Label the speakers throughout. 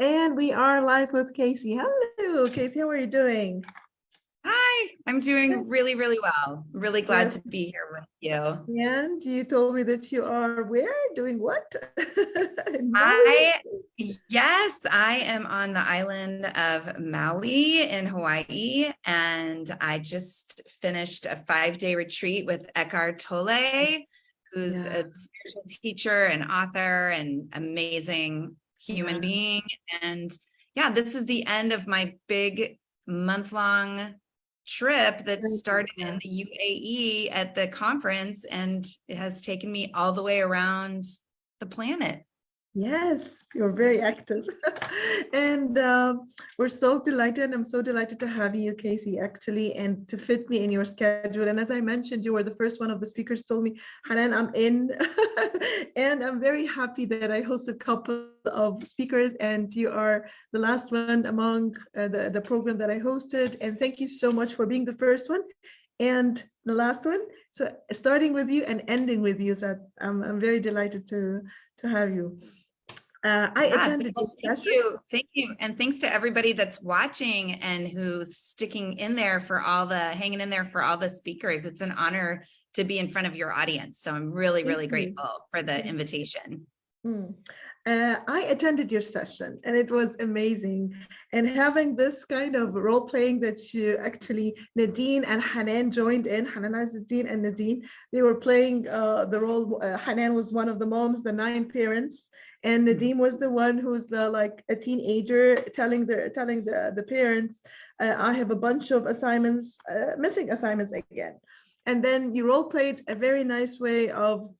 Speaker 1: And we are live with Casey. Hello, Casey. How are you doing?
Speaker 2: Hi, I'm doing really, really well. Really glad
Speaker 1: Yes.
Speaker 2: to be here with you.
Speaker 1: And you told me that you are where? Doing what? In Maui?
Speaker 2: I, yes, I am on the island of Maui in Hawaii, and I just finished a 5-day retreat with Eckhart Tolle, who's
Speaker 1: Yeah.
Speaker 2: a spiritual teacher and author and amazing
Speaker 1: Yeah.
Speaker 2: human being. And yeah, this is the end of my big month-long trip that started in the UAE at the conference, and it has taken me all the way around the planet.
Speaker 1: Yes, you're very active. And we're so delighted. I'm so delighted to have you, Casey, actually, and to fit me in your schedule. And as I mentioned, you were the first one of the speakers told me, Hanan, I'm in. And I'm very happy that I host a couple of speakers, and you are the last one among the program that I hosted. And thank you so much for being the first one and the last one. So starting with you and ending with you. So I'm very delighted to have you. I
Speaker 2: Yeah,
Speaker 1: attended your
Speaker 2: well, thank
Speaker 1: session.
Speaker 2: you. Thank you. And thanks to everybody that's watching and who's sticking in there for hanging in there for all the speakers. It's an honor to be in front of your audience. So I'm really,
Speaker 1: Thank
Speaker 2: really
Speaker 1: you.
Speaker 2: grateful for the invitation.
Speaker 1: Mm. I attended your session and it was amazing. And having this kind of role playing that you actually, Nadine and Hanan joined in, Hanan Azzuddin and Nadine, they were playing the role. Hanan was one of the moms, the 9 parents, and Nadine was the one who's the like a teenager telling the parents, I have a bunch of assignments, missing assignments again. And then you role played a very nice way of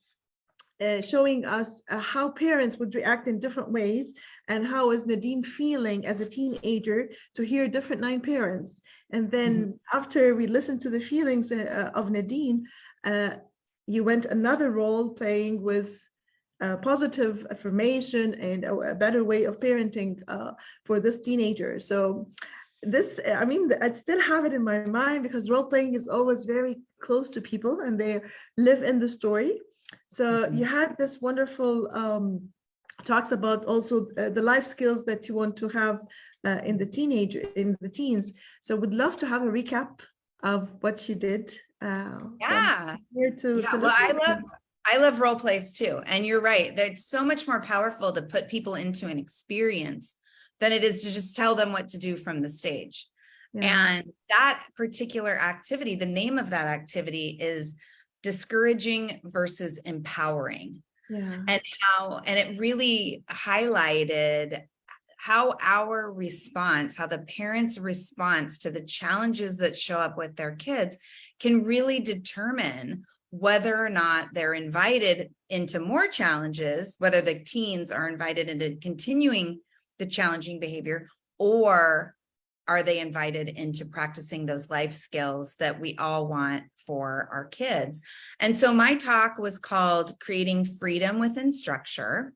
Speaker 1: showing us how parents would react in different ways, and how is Nadine feeling as a teenager to hear different 9 parents. And then after we listened to the feelings of Nadine, you went another role playing with positive affirmation and a better way of parenting for this teenager. So this, I mean, I still have it in my mind because role playing is always very close to people and they live in the story. So you had this wonderful talks about also the life skills that you want to have in the teens. So would love to have a recap of what you did. So I'm
Speaker 2: Yeah.
Speaker 1: here
Speaker 2: Yeah.
Speaker 1: to
Speaker 2: Well,
Speaker 1: listen.
Speaker 2: I love role plays too. And you're right. It's so much more powerful to put people into an experience than it is to just tell them what to do from the stage.
Speaker 1: Yeah.
Speaker 2: And that particular activity, the name of that activity is discouraging versus empowering.
Speaker 1: Yeah.
Speaker 2: And it really highlighted how our response, how the parents' response to the challenges that show up with their kids can really determine whether or not they're invited into more challenges, whether the teens are invited into continuing the challenging behavior, or are they invited into practicing those life skills that we all want for our kids? And so my talk was called Creating Freedom Within Structure.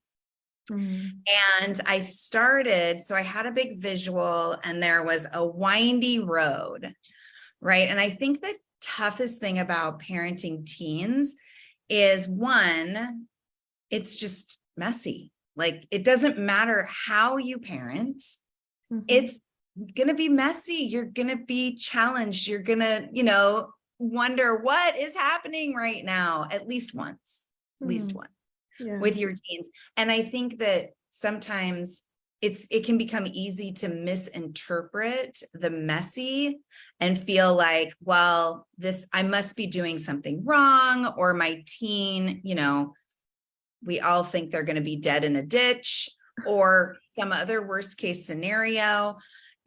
Speaker 2: And I started, so I had a big visual and there was a windy road, right? And I think the toughest thing about parenting teens is, one, it's just messy. Like, it doesn't matter how you parent, it's going to be messy. You're going to be challenged. You're going to, wonder what is happening right now, at least once,
Speaker 1: Yeah.
Speaker 2: with your teens. And I think that sometimes it can become easy to misinterpret the messy and feel like, well, I must be doing something wrong, or my teen, we all think they're going to be dead in a ditch or some other worst case scenario.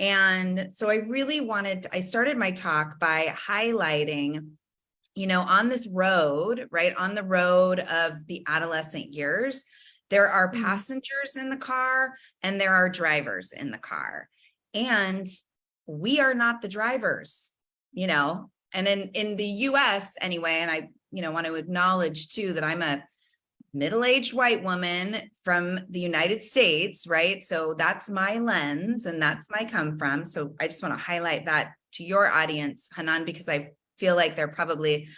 Speaker 2: And so I started my talk by highlighting, on this road, right, on the road of the adolescent years, there are passengers in the car and there are drivers in the car. And we are not the drivers, and in the US anyway, and I, want to acknowledge too that I'm a middle-aged white woman from the United States, right? So that's my lens and that's my come from. So I just want to highlight that to your audience, Hanan, because I feel like they're probably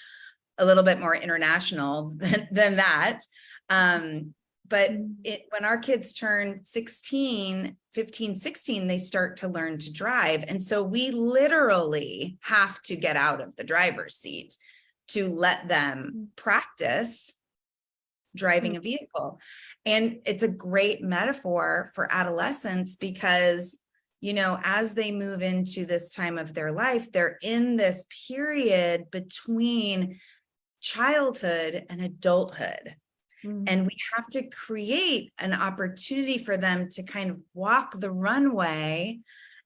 Speaker 2: a little bit more international than that. But when our kids turn 16, 15, 16, they start to learn to drive. And so we literally have to get out of the driver's seat to let them practice driving a vehicle. And it's a great metaphor for adolescence because, you know, as they move into this time of their life, they're in this period between childhood and adulthood. And we have to create an opportunity for them to kind of walk the runway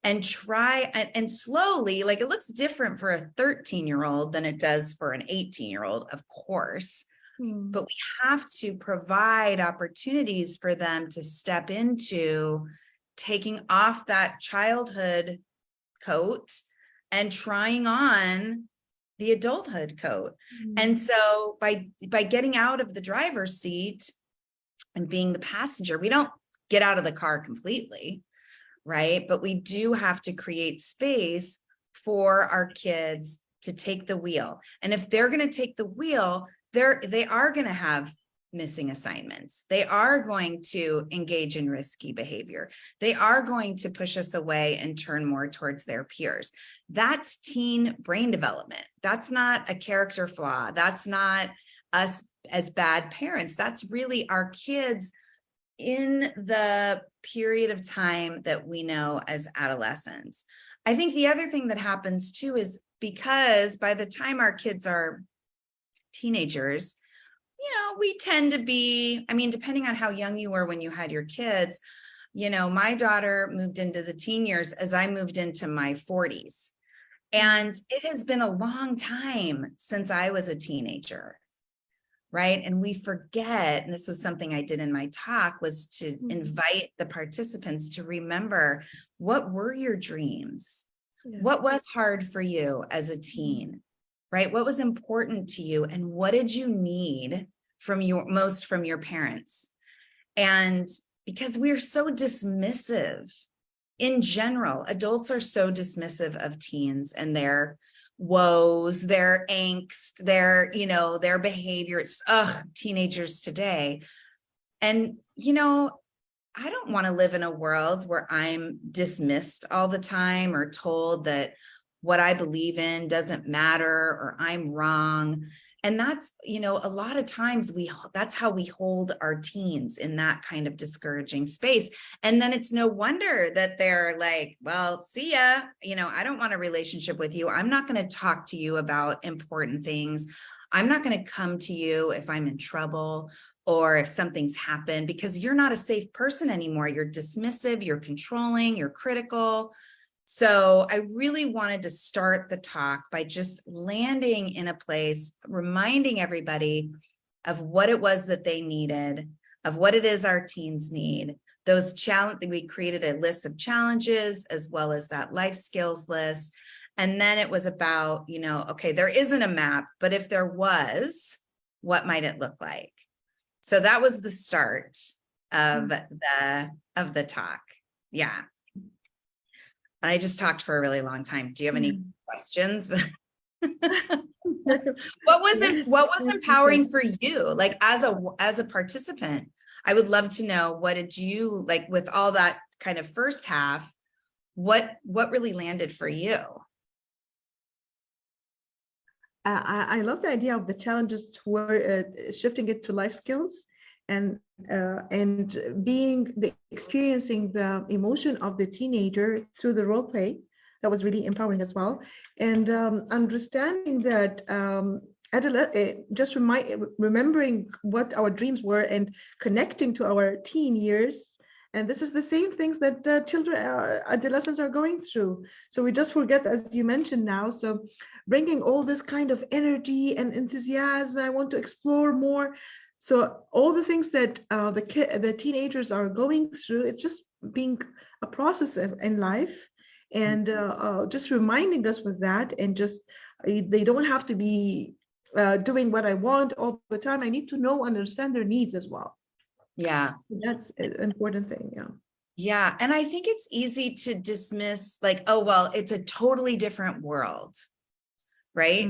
Speaker 2: and try and slowly, like it looks different for a 13-year-old than it does for an 18-year-old, of course. But we have to provide opportunities for them to step into taking off that childhood coat and trying on the adulthood coat. And so by getting out of the driver's seat and being the passenger, we don't get out of the car completely, right? But we do have to create space for our kids to take the wheel. And if they're going to take the wheel, they are going to have missing assignments. They are going to engage in risky behavior. They are going to push us away and turn more towards their peers. That's teen brain development. That's not a character flaw. That's not us as bad parents. That's really our kids in the period of time that we know as adolescents. I think the other thing that happens too is because by the time our kids are teenagers, you know, we tend to be, I mean, depending on how young you were when you had your kids, you know, my daughter moved into the teen years as I moved into my 40s. And it has been a long time since I was a teenager, right? And we forget, and this was something I did in my talk, was to invite the participants to remember, what were your dreams? Yeah. What was hard for you as a teen, right? What was important to you? And what did you need from your parents? And because we're so dismissive in general, adults are so dismissive of teens and their woes, their angst, their behaviors. Teenagers today. And, you know, I don't want to live in a world where I'm dismissed all the time or told that what I believe in doesn't matter or I'm wrong. And that's, you know, a lot of times that's how we hold our teens, in that kind of discouraging space. And then it's no wonder that they're like, well, see ya, you know, I don't want a relationship with you. I'm not going to talk to you about important things. I'm not going to come to you if I'm in trouble or if something's happened, because you're not a safe person anymore. You're dismissive, you're controlling, you're critical. So I really wanted to start the talk by just landing in a place, reminding everybody of what it was that they needed, of what it is our teens need. We created a list of challenges as well as that life skills list. And then it was about, you know, okay, there isn't a map, but if there was, what might it look like? So that was the start of the talk. Yeah. I just talked for a really long time. Do you have any questions? What was empowering for you? Like as a participant, I would love to know, what did you like with all that kind of first half? What really landed for you?
Speaker 1: I love the idea of the challenges toward shifting it to life skills and experiencing the emotion of the teenager through the role play. That was really empowering as well. And understanding that remembering what our dreams were and connecting to our teen years. And this is the same things that adolescents are going through. So we just forget, as you mentioned now. So bringing all this kind of energy and enthusiasm, I want to explore more. So all the things that the teenagers are going through, it's just being a process in life, and just reminding us with that, and just they don't have to be doing what I want all the time. I need to know, understand their needs as well.
Speaker 2: Yeah,
Speaker 1: that's an important thing. Yeah.
Speaker 2: Yeah, and I think it's easy to dismiss, like, oh, well, it's a totally different world, right?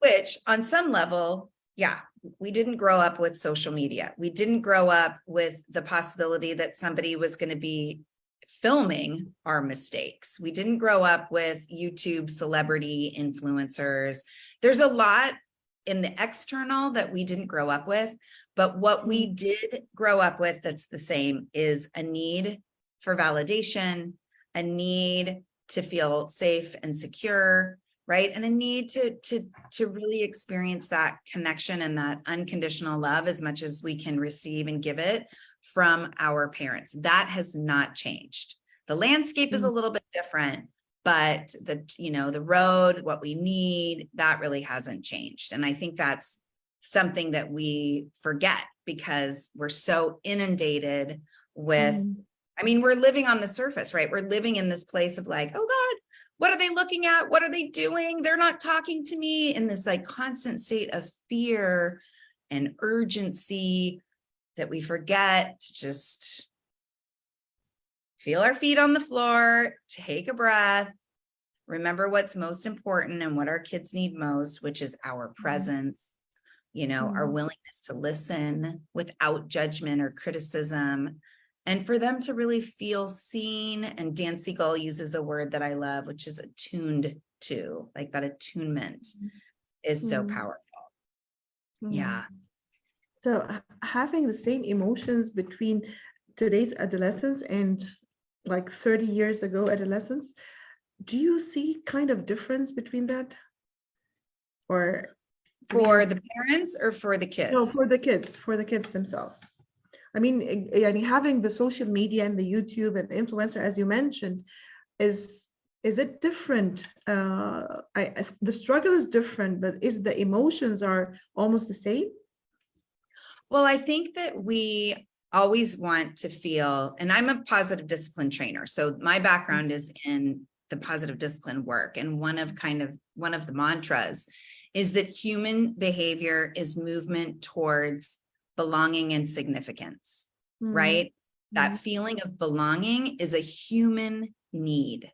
Speaker 2: Which on some level, yeah, we didn't grow up with social media. We didn't grow up with the possibility that somebody was going to be filming our mistakes. We didn't grow up with YouTube celebrity influencers. There's a lot in the external that we didn't grow up with, but what we did grow up with that's the same is a need for validation, a need to feel safe and secure, right? And a need to really experience that connection and that unconditional love as much as we can receive and give it from our parents. That has not changed. The landscape is a little bit different, but the road, what we need, that really hasn't changed. And I think that's something that we forget because we're so inundated with, I mean, we're living on the surface, right? We're living in this place of like, oh God, what are they looking at? What are they doing? They're not talking to me, in this like constant state of fear and urgency that we forget to just feel our feet on the floor, take a breath, remember what's most important and what our kids need most, which is our presence, our willingness to listen without judgment or criticism, and for them to really feel seen. And Dan Siegel uses a word that I love, which is attuned to, like that attunement is so powerful. Yeah.
Speaker 1: So having the same emotions between today's adolescents and like 30 years ago adolescents, do you see kind of difference between that? Or
Speaker 2: for the parents or for the kids?
Speaker 1: No, for the kids themselves. I mean, having the social media and the YouTube and the influencer, as you mentioned, is it different? The struggle is different, but is the emotions are almost the same?
Speaker 2: Well, I think that we always want to feel, and I'm a positive discipline trainer. So my background is in the positive discipline work. And one of the mantras is that human behavior is movement towards belonging and significance, right? That feeling of belonging is a human need,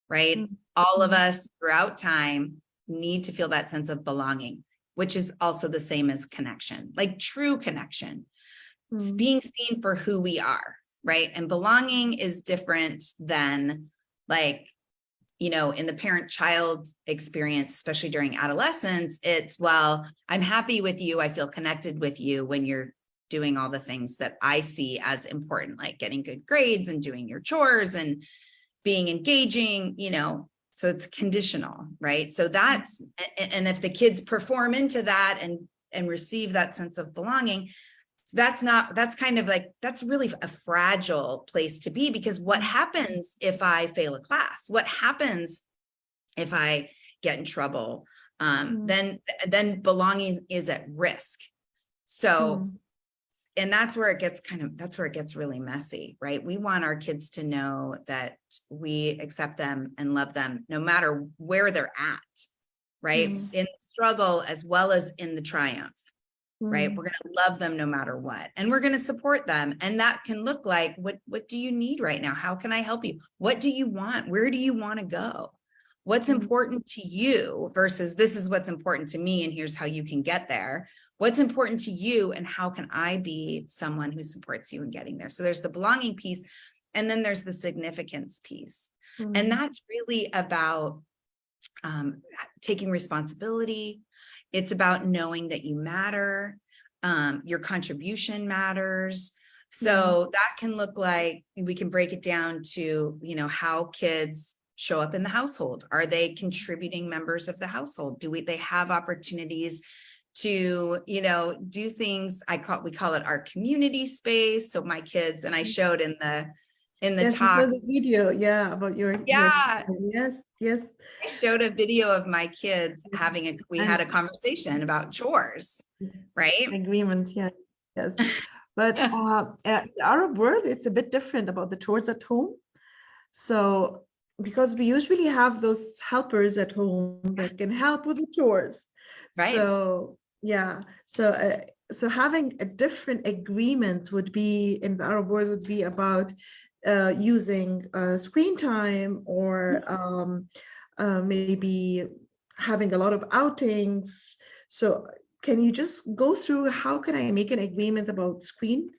Speaker 2: right? All of us throughout time need to feel that sense of belonging, which is also the same as connection, like true connection. It's being seen for who we are, right? And belonging is different than like, in the parent-child experience, especially during adolescence, it's, well, I'm happy with you. I feel connected with you when you're doing all the things that I see as important, like getting good grades and doing your chores and being engaging, so it's conditional, right? So that's, and if the kids perform into that and receive that sense of belonging, that's really a fragile place to be, because what happens if I fail a class? What happens if I get in trouble? Then belonging is at risk. So, and that's where it gets really messy, right? We want our kids to know that we accept them and love them no matter where they're at, right? In the struggle as well as in the triumph. Right? We're going to love them no matter what. And we're going to support them. And that can look like, what do you need right now? How can I help you? What do you want? Where do you want to go? What's important to you versus this is what's important to me, and here's how you can get there. What's important to you, and how can I be someone who supports you in getting there? So there's the belonging piece, and then there's the significance piece. And that's really about taking responsibility. It's about knowing that you matter, your contribution matters. So that can look like, we can break it down to, how kids show up in the household. Are they contributing members of the household? They have opportunities to, do things? We call it our community space. So my kids, and I showed in the talk,
Speaker 1: the video, about your yes.
Speaker 2: I showed a video of my kids we had a conversation about chores, right?
Speaker 1: Agreement, yes. But the Arab world, it's a bit different about the chores at home. So because we usually have those helpers at home that can help with the chores, right? So so having a different agreement would be in the Arab world would be about using screen time, or maybe having a lot of outings. So can you just go through how can I make an agreement about screen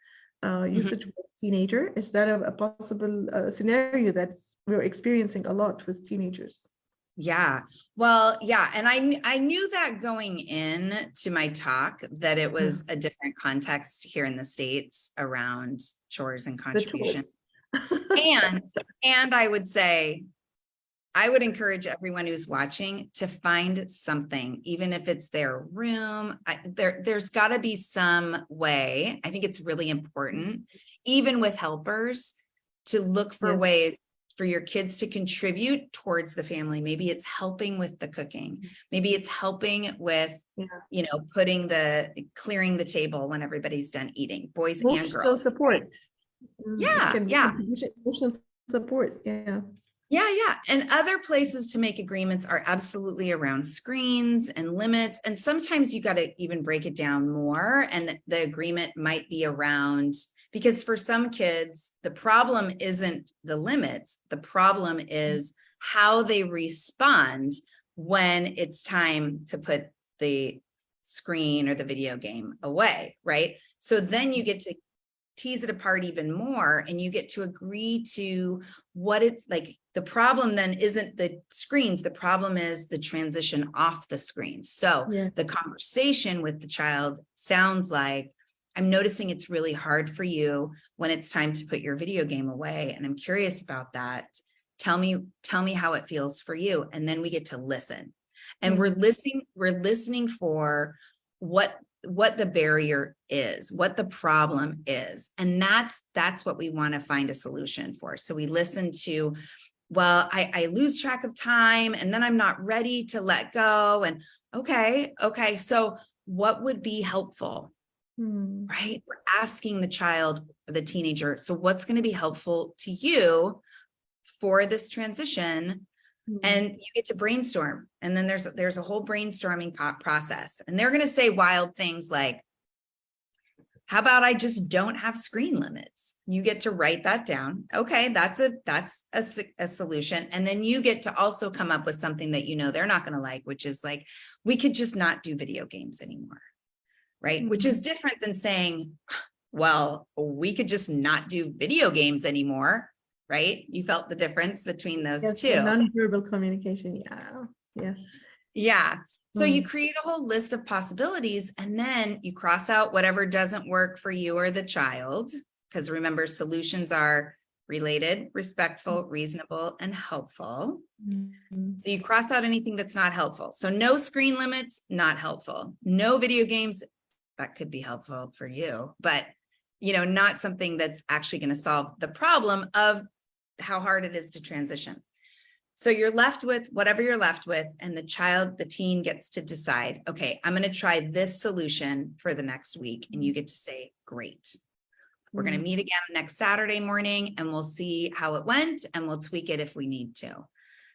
Speaker 1: usage with teenager? Is that a possible scenario that we're experiencing a lot with teenagers?
Speaker 2: Yeah. Well, yeah. And I knew that going in to my talk that it was a different context here in the States around chores and contribution. And I would say, I would encourage everyone who's watching to find something, even if it's their room. There's got to be some way. I think it's really important, even with helpers, to look for ways for your kids to contribute towards the family. Maybe it's helping with the cooking. Maybe it's helping with, you know, clearing the table when everybody's done eating, boys and girls.
Speaker 1: Support.
Speaker 2: Right? Yeah.
Speaker 1: Emotional support. Yeah.
Speaker 2: Yeah. And other places to make agreements are absolutely around screens and limits. And sometimes you got to even break it down more. And the agreement might be around, because for some kids, the problem isn't the limits. The problem is how they respond when it's time to put the screen or the video game away, right? So then you get to tease it apart even more, and you get to agree to what it's like. The problem then isn't the screens. The problem is the transition off the screens. So the conversation with the child sounds like, I'm noticing it's really hard for you when it's time to put your video game away. And I'm curious about that. Tell me how it feels for you. And then we get to listen. And we're listening for what the barrier is, what the problem is. And that's what we want to find a solution for. So we listen to, well, I lose track of time and then I'm not ready to let go. And okay. So what would be helpful? Right? We're asking the child, the teenager, so what's going to be helpful to you for this transition? And you get to brainstorm. And then there's a whole brainstorming process. And they're going to say wild things like, how about I just don't have screen limits? You get to write that down. Okay, that's a solution. And then you get to also come up with something that you know they're not going to like, which is like, we could just not do video games anymore. Right? Which is different than saying, well, we could just not do video games anymore. Right? You felt the difference between those two.
Speaker 1: Nonverbal communication.
Speaker 2: Yeah. So you create a whole list of possibilities, and then you cross out whatever doesn't work for you or the child. Because remember, solutions are related, respectful, reasonable, and helpful. So you cross out anything that's not helpful. So no screen limits, not helpful. No video games, that could be helpful for you, but you know, not something that's actually going to solve the problem of how hard it is to transition. So you're left with whatever you're left with, and the teen gets to decide, okay, I'm going to try this solution for the next week. And you get to say, great. We're going to meet again next Saturday morning and we'll see how it went and we'll tweak it if we need to.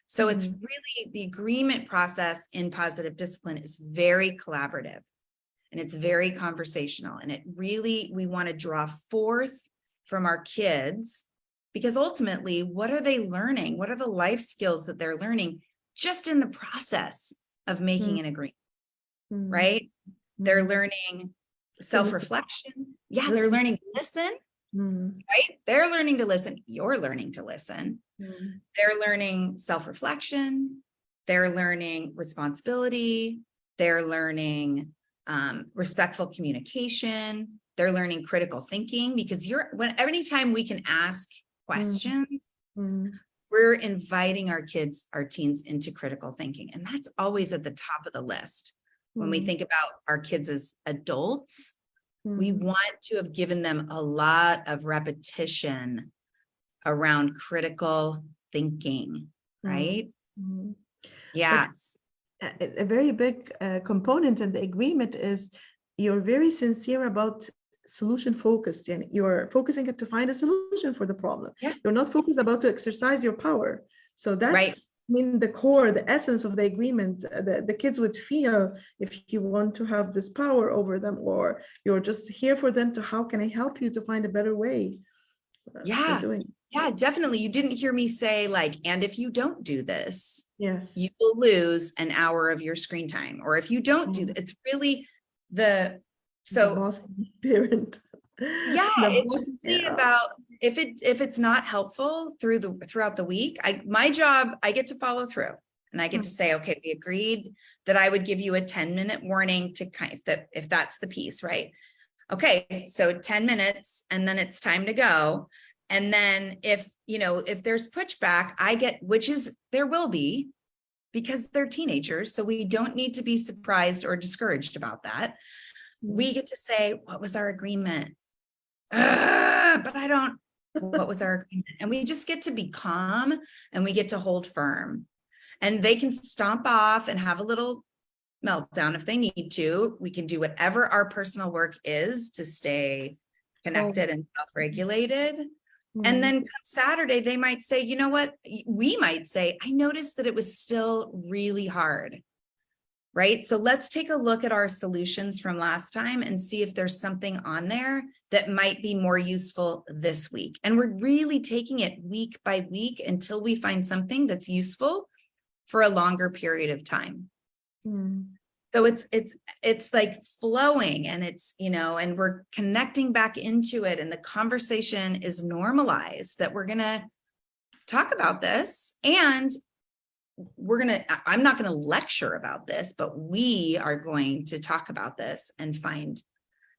Speaker 2: So it's really, the agreement process in positive discipline is very collaborative. And it's very conversational, and we want to draw forth from our kids, because ultimately, what are they learning? What are the life skills that they're learning just in the process of making an agreement, right? They're learning self-reflection. Yeah, they're learning to listen, right? They're learning to listen. You're learning to listen. They're learning self-reflection. They're learning responsibility. They're learning respectful communication. They're learning critical thinking, because anytime we can ask questions, we're inviting our teens into critical thinking. And that's always at the top of the list. When we think about our kids as adults, we want to have given them a lot of repetition around critical thinking, right? Yes.
Speaker 1: A very big component in the agreement is you're very sincere about solution focused, and you're focusing it to find a solution for the problem. You're not focused about to exercise your power. So that's I mean the core, the essence of the agreement. The kids would feel if you want to have this power over them, or you're just here for them to, how can I help you to find a better way?
Speaker 2: Yeah, definitely. You didn't hear me say like, and if you don't do this,
Speaker 1: yes,
Speaker 2: you will lose an hour of your screen time. Or if you don't do that, it's really
Speaker 1: The
Speaker 2: So
Speaker 1: boss parent.
Speaker 2: yeah,
Speaker 1: The
Speaker 2: it's
Speaker 1: boss,
Speaker 2: really
Speaker 1: yeah.
Speaker 2: about if it's not helpful throughout the week, my job, I get to follow through and I get to say, okay, we agreed that I would give you a 10-minute warning to kind of that if that's the piece, right? Okay, so 10 minutes and then it's time to go. And then if there's pushback, which is there will be, because they're teenagers, so we don't need to be surprised or discouraged about that. We get to say, what was our agreement? But I don't, what was our agreement? And we just get to be calm and we get to hold firm. And they can stomp off and have a little meltdown if they need to. We can do whatever our personal work is to stay connected and self-regulated. And then come Saturday, they might say, you know what? We might say, I noticed that it was still really hard. Right? So let's take a look at our solutions from last time and see if there's something on there that might be more useful this week. And we're really taking it week by week until we find something that's useful for a longer period of time. So it's like flowing and it's, and we're connecting back into it and the conversation is normalized that we're going to talk about this and I'm not going to lecture about this, but we are going to talk about this and find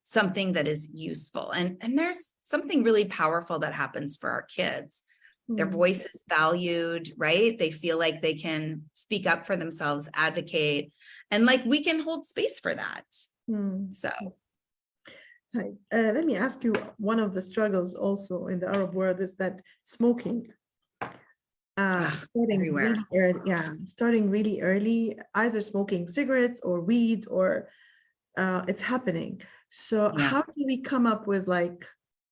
Speaker 2: something that is useful. And there's something really powerful that happens for our kids. Their voice is valued, right? They feel like they can speak up for themselves, advocate, and like we can hold space for that. So.
Speaker 1: Hi. Let me ask you, one of the struggles also in the Arab world is that smoking. Starting
Speaker 2: everywhere.
Speaker 1: really early, starting really early, either smoking cigarettes or weed or it's happening. So how do we come up with like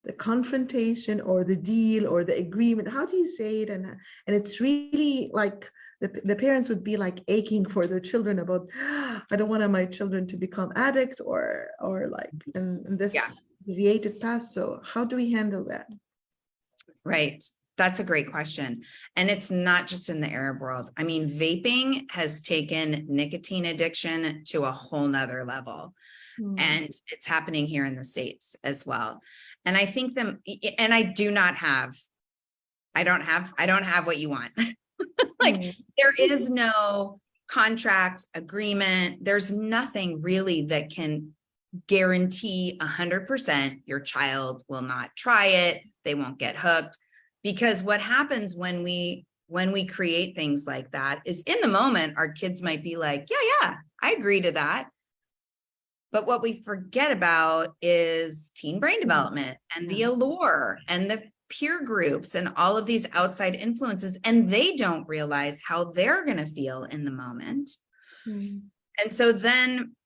Speaker 1: the confrontation or the deal or the agreement? How do you say it? And it's really like the parents would be like aching for their children about, I don't want my children to become addicts or like in this deviated path. So how do we handle that?
Speaker 2: Right. That's a great question. And it's not just in the Arab world. I mean, vaping has taken nicotine addiction to a whole nother level. And it's happening here in the States as well. And I think and I don't have what you want. Like there is no contract agreement. There's nothing really that can guarantee 100% your child will not try it. They won't get hooked. Because what happens when we create things like that is in the moment, our kids might be like, yeah, I agree to that. But what we forget about is teen brain development and the allure and the peer groups and all of these outside influences. And they don't realize how they're going to feel in the moment. And so then,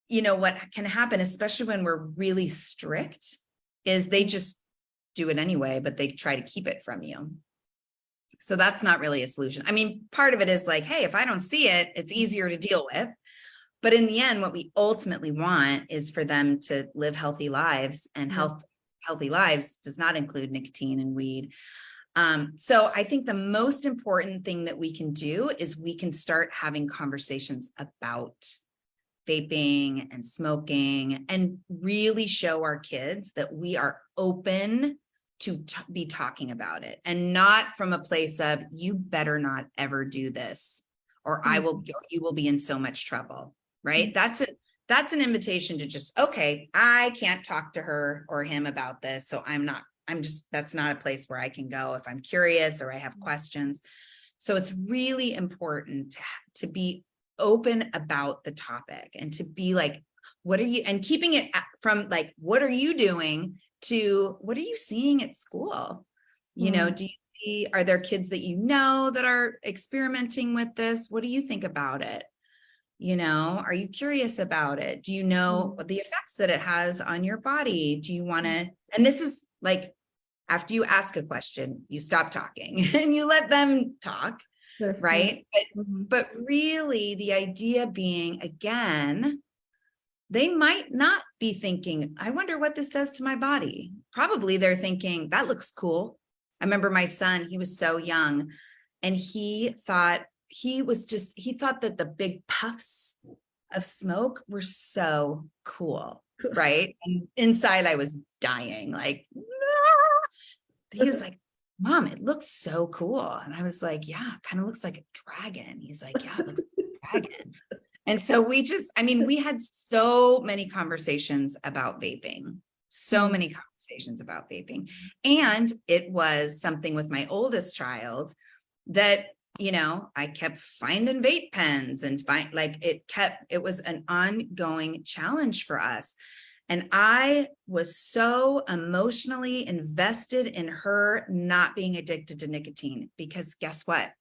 Speaker 2: what can happen, especially when we're really strict, is they just do it anyway, but they try to keep it from you. So that's not really a solution. I mean, part of it is like, hey, if I don't see it, it's easier to deal with. But in the end, what we ultimately want is for them to live healthy lives, and healthy lives does not include nicotine and weed. So I think the most important thing that we can do is we can start having conversations about vaping and smoking and really show our kids that we are open to be talking about it, and not from a place of you better not ever do this or you will be in so much trouble, right? That's an invitation to just, okay, I can't talk to her or him about this. So that's not a place where I can go if I'm curious or I have questions. So it's really important to be open about the topic and to be like, what are you, and keeping it from like, what are you doing to what are you seeing at school? Do you see, are there kids that that are experimenting with this? What do you think about it? Are you curious about it? Do you know the effects that it has on your body? Do you want to, and this is like, after you ask a question, you stop talking and you let them talk. Right. But really the idea being, again, they might not be thinking, I wonder what this does to my body. Probably they're thinking that looks cool. I remember my son, he was so young and he thought that the big puffs of smoke were so cool, right? And inside I was dying, like, "Ah!" He was like, Mom, it looks so cool. And I was like, yeah, kind of looks like a dragon. He's like, yeah, it looks like a dragon. And so we had so many conversations about vaping, so many conversations about vaping. And it was something with my oldest child that, I kept finding vape pens and it was an ongoing challenge for us. And I was so emotionally invested in her not being addicted to nicotine, because guess what?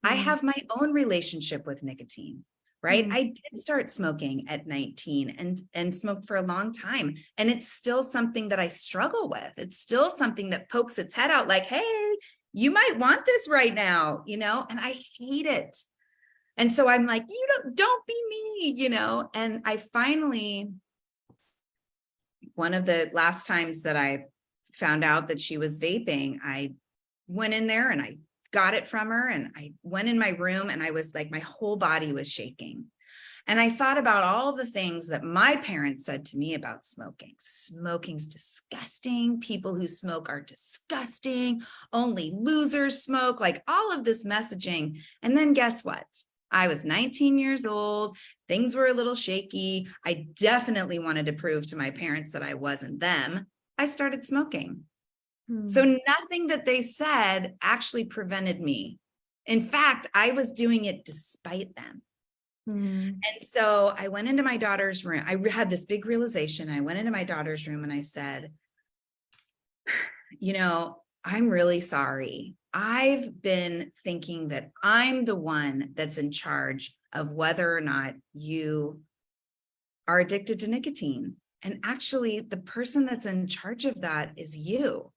Speaker 2: I have my own relationship with nicotine, right? I did start smoking at 19 and smoked for a long time. And it's still something that I struggle with. It's still something that pokes its head out like, hey, you might want this right now, and I hate it. And so I'm like, don't be me, and I finally, one of the last times that I found out that she was vaping, I went in there and I got it from her, and I went in my room and I was like, my whole body was shaking. And I thought about all the things that my parents said to me about smoking. Smoking's disgusting. People who smoke are disgusting. Only losers smoke, like all of this messaging. And then guess what? I was 19 years old. Things were a little shaky. I definitely wanted to prove to my parents that I wasn't them. I started smoking. So nothing that they said actually prevented me. In fact, I was doing it despite them. And so I went into my daughter's room. I had this big realization. I went into my daughter's room and I said, I'm really sorry. I've been thinking that I'm the one that's in charge of whether or not you are addicted to nicotine. And actually, the person that's in charge of that is you.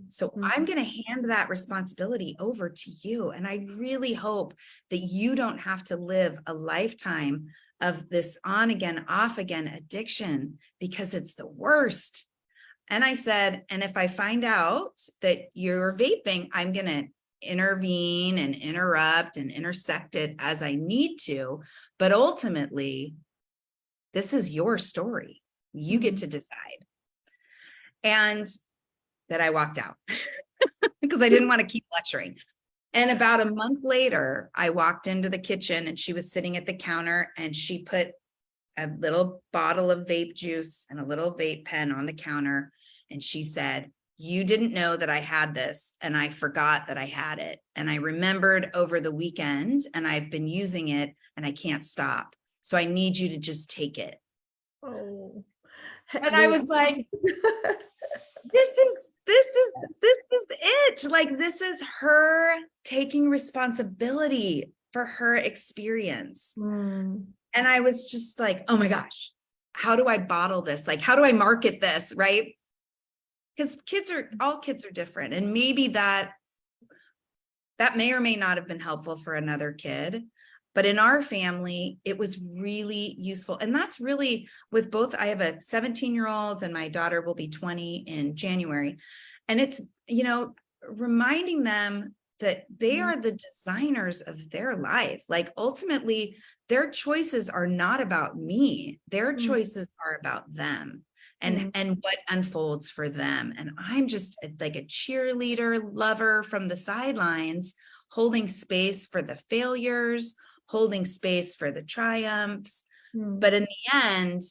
Speaker 2: So I'm going to hand that responsibility over to you. And I really hope that you don't have to live a lifetime of this on again, off again addiction, because it's the worst. And I said, and if I find out that you're vaping, I'm going to intervene and interrupt and intersect it as I need to. But ultimately, this is your story. You get to decide. And that I walked out because I didn't want to keep lecturing. And about a month later, I walked into the kitchen and she was sitting at the counter and she put a little bottle of vape juice and a little vape pen on the counter. And she said, you didn't know that I had this, and I forgot that I had it. And I remembered over the weekend, and I've been using it and I can't stop. So I need you to just take it.
Speaker 1: Oh.
Speaker 2: And I was like, this is it. Like, this is her taking responsibility for her experience. And I was just like, oh my gosh, how do I bottle this? Like, how do I market this? Right. Because all kids are different. And maybe that may or may not have been helpful for another kid. But in our family, it was really useful. And that's really with both. I have a 17-year-old and my daughter will be 20 in January. And it's, reminding them that they are the designers of their life. Like, ultimately, their choices are not about me. Their choices are about them and what unfolds for them. And I'm just like a cheerleader, lover from the sidelines, holding space for the failures, holding space for the triumphs. But in the end,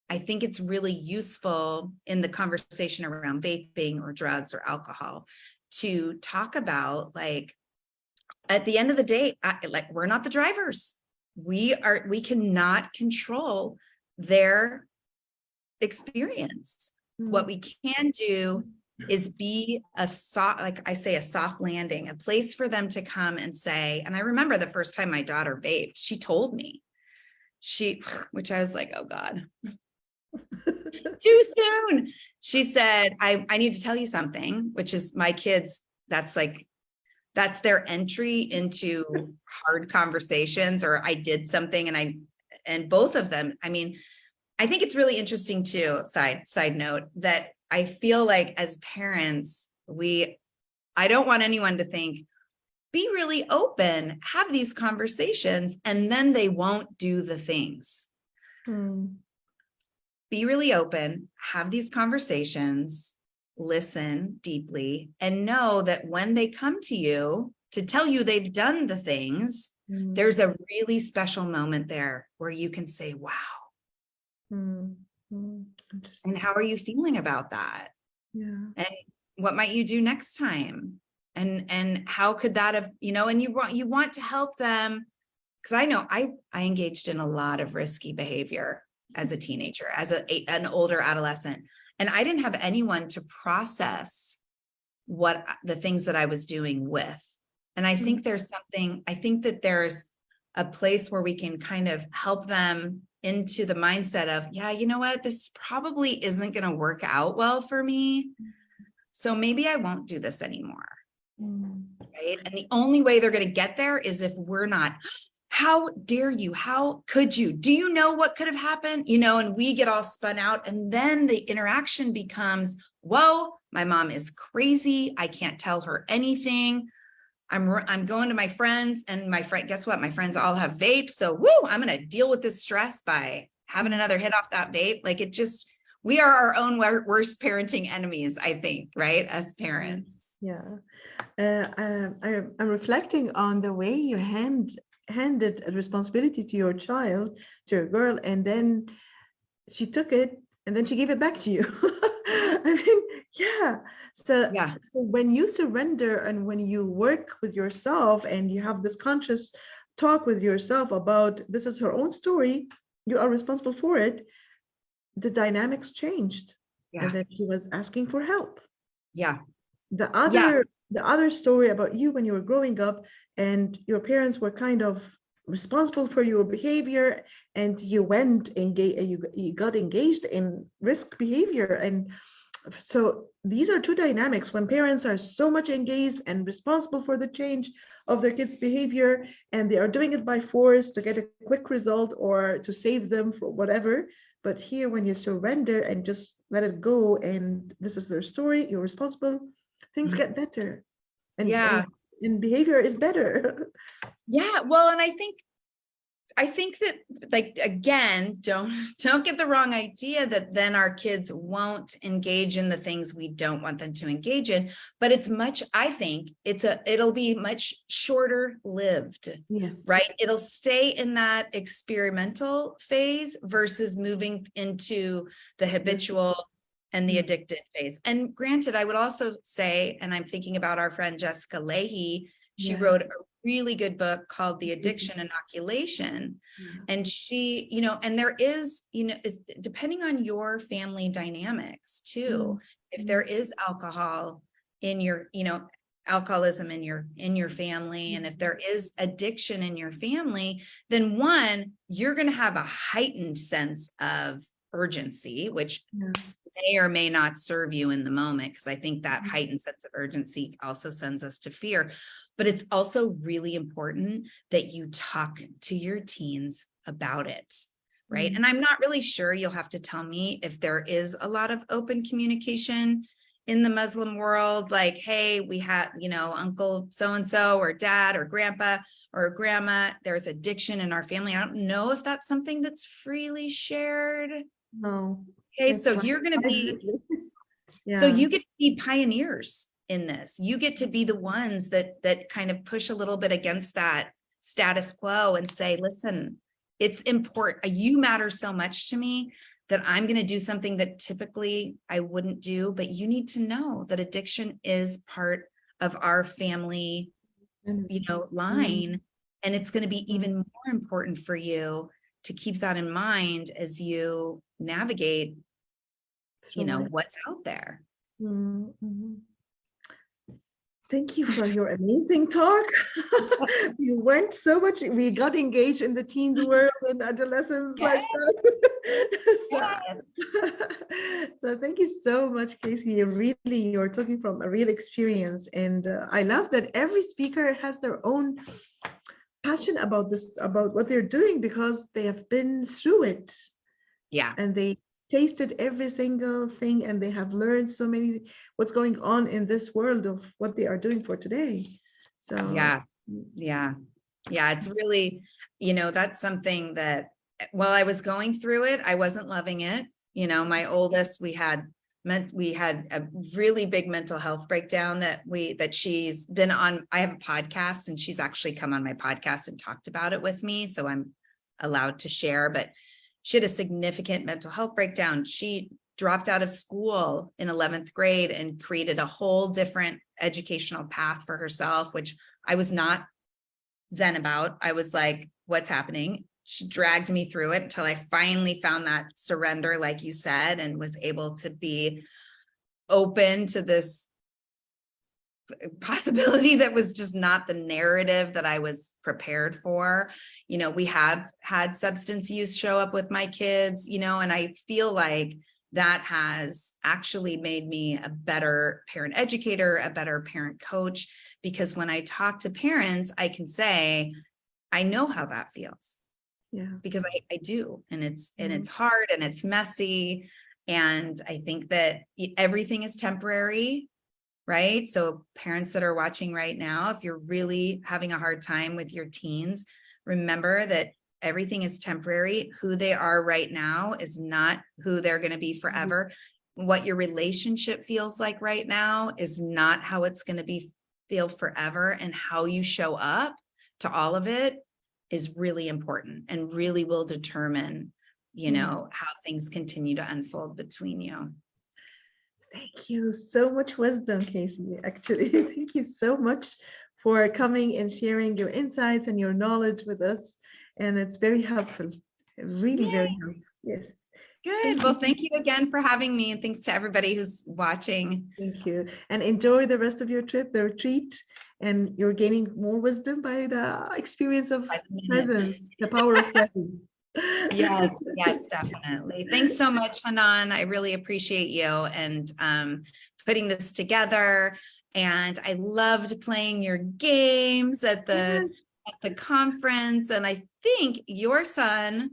Speaker 2: I think it's really useful in the conversation around vaping or drugs or alcohol to talk about, like, at the end of the day, we're not the drivers. We cannot control their experience. What we can do is be a soft landing, a place for them to come and say, and I remember the first time my daughter vaped, she told me, which I was like, oh God, too soon. She said, I need to tell you something, which is my kids, that's their entry into hard conversations, or I did something and both of them, I think it's really interesting too, side note, that I feel like as parents, I don't want anyone to think be really open, have these conversations, and then they won't do the things. Be really open, have these conversations, listen deeply, and know that when they come to you to tell you they've done the things, there's a really special moment there where you can say, wow. And how are you feeling about that?
Speaker 1: Yeah.
Speaker 2: And what might you do next time? And how could that have, and you want to help them, because I know I engaged in a lot of risky behavior as a teenager, as an older adolescent, and I didn't have anyone to process what the things that I was doing with. And I think I think that there's a place where we can kind of help them into the mindset of, yeah, you know what, this probably isn't going to work out well for me. So maybe I won't do this anymore. Right. And the only way they're going to get there is if we're not, how dare you? How could you? Do you know what could have happened? And we get all spun out. And then the interaction becomes, whoa, my mom is crazy. I can't tell her anything. I'm going to my friends, and guess what? My friends all have vapes. So woo, I'm going to deal with this stress by having another hit off that vape. Like we are our own worst parenting enemies, I think, right? As parents.
Speaker 1: Yeah. I'm reflecting on the way you handed a responsibility to your child, to your girl, and then she took it and then she gave it back to you. I mean, yeah. So when you surrender and when you work with yourself and you have this conscious talk with yourself about this is her own story, you are responsible for it, the dynamics changed. And then she was asking for help. The other story about you when you were growing up and your parents were kind of responsible for your behavior, and you went and you got engaged in risk behavior. And so these are two dynamics. When parents are so much engaged and responsible for the change of their kids' behavior, and they are doing it by force to get a quick result or to save them for whatever. But here, when you surrender and just let it go, and this is their story, you're responsible, things get better. And behavior is better.
Speaker 2: Yeah. Well, and I think that, like, again, don't get the wrong idea that then our kids won't engage in the things we don't want them to engage in, but I think it'll be much shorter lived.
Speaker 1: Yes.
Speaker 2: Right. It'll stay in that experimental phase versus moving into the habitual and the addicted phase. And granted, I would also say, and I'm thinking about our friend Jessica Leahy, she wrote a really good book called The Addiction Inoculation. And she, and there is, depending on your family dynamics too, if there is alcohol in your, alcoholism in your family, and if there is addiction in your family, then one, you're going to have a heightened sense of urgency, which may or may not serve you in the moment, because I think that heightened sense of urgency also sends us to fear. But it's also really important that you talk to your teens about it, right? And I'm not really sure, you'll have to tell me if there is a lot of open communication in the Muslim world, like, hey, we have, uncle so-and-so or dad or grandpa or grandma, there's addiction in our family. I don't know if that's something that's freely shared.
Speaker 1: No.
Speaker 2: Okay, so you're going to be, so you get to be pioneers in this. You get to be the ones that kind of push a little bit against that status quo and say, listen, it's important. You matter so much to me that I'm going to do something that typically I wouldn't do, but you need to know that addiction is part of our family, line. And it's going to be even more important for you to keep that in mind as you navigate, what's out there.
Speaker 1: Thank you for your amazing talk. You went so much, we got engaged in the teens world and adolescence lifestyle. So thank you so much, Casey. You're talking from a real experience. And I love that every speaker has their own passion about this, about what they're doing, because they have been through it.
Speaker 2: Yeah.
Speaker 1: And they tasted every single thing, and they have learned so many what's going on in this world of what they are doing for today. So
Speaker 2: Yeah. Yeah. Yeah. It's really, that's something that while I was going through it, I wasn't loving it. My oldest, we had a really big mental health breakdown that she's been on. I have a podcast and she's actually come on my podcast and talked about it with me. So I'm allowed to share, but she had a significant mental health breakdown. She dropped out of school in 11th grade and created a whole different educational path for herself, which I was not zen about. I was like, what's happening? She dragged me through it until I finally found that surrender, like you said, and was able to be open to this possibility that was just not the narrative that I was prepared for. We have had substance use show up with my kids, and I feel like that has actually made me a better parent educator, a better parent coach, because when I talk to parents, I can say, I know how that feels.
Speaker 1: yeah.
Speaker 2: Because I do, and it's hard and it's messy. And I think that everything is temporary, right? So parents that are watching right now, if you're really having a hard time with your teens, remember that everything is temporary. Who they are right now is not who they're going to be forever. What your relationship feels like right now is not how it's going to feel forever. And how you show up to all of it is really important and really will determine, how things continue to unfold between you.
Speaker 1: Thank you. So much wisdom, Casey, actually. Thank you so much for coming and sharing your insights and your knowledge with us. And it's very helpful. Really very helpful. Yes.
Speaker 2: Good. Well, thank you again for having me. And thanks to everybody who's watching.
Speaker 1: Thank you. And enjoy the rest of your trip, the retreat. And you're gaining more wisdom by the experience of presence, the power of presence.
Speaker 2: Yes, definitely. Thanks so much, Hanan. I really appreciate you and putting this together. And I loved playing your games at the conference. And I think your son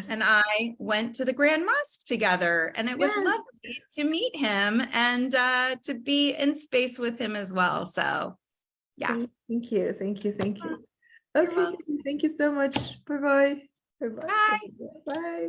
Speaker 2: and I went to the Grand Mosque together, and it was lovely to meet him and to be in space with him as well. So, yeah.
Speaker 1: Thank you. Okay. Thank you so much. Bye-bye. Bye-bye.
Speaker 2: Bye.
Speaker 1: Bye.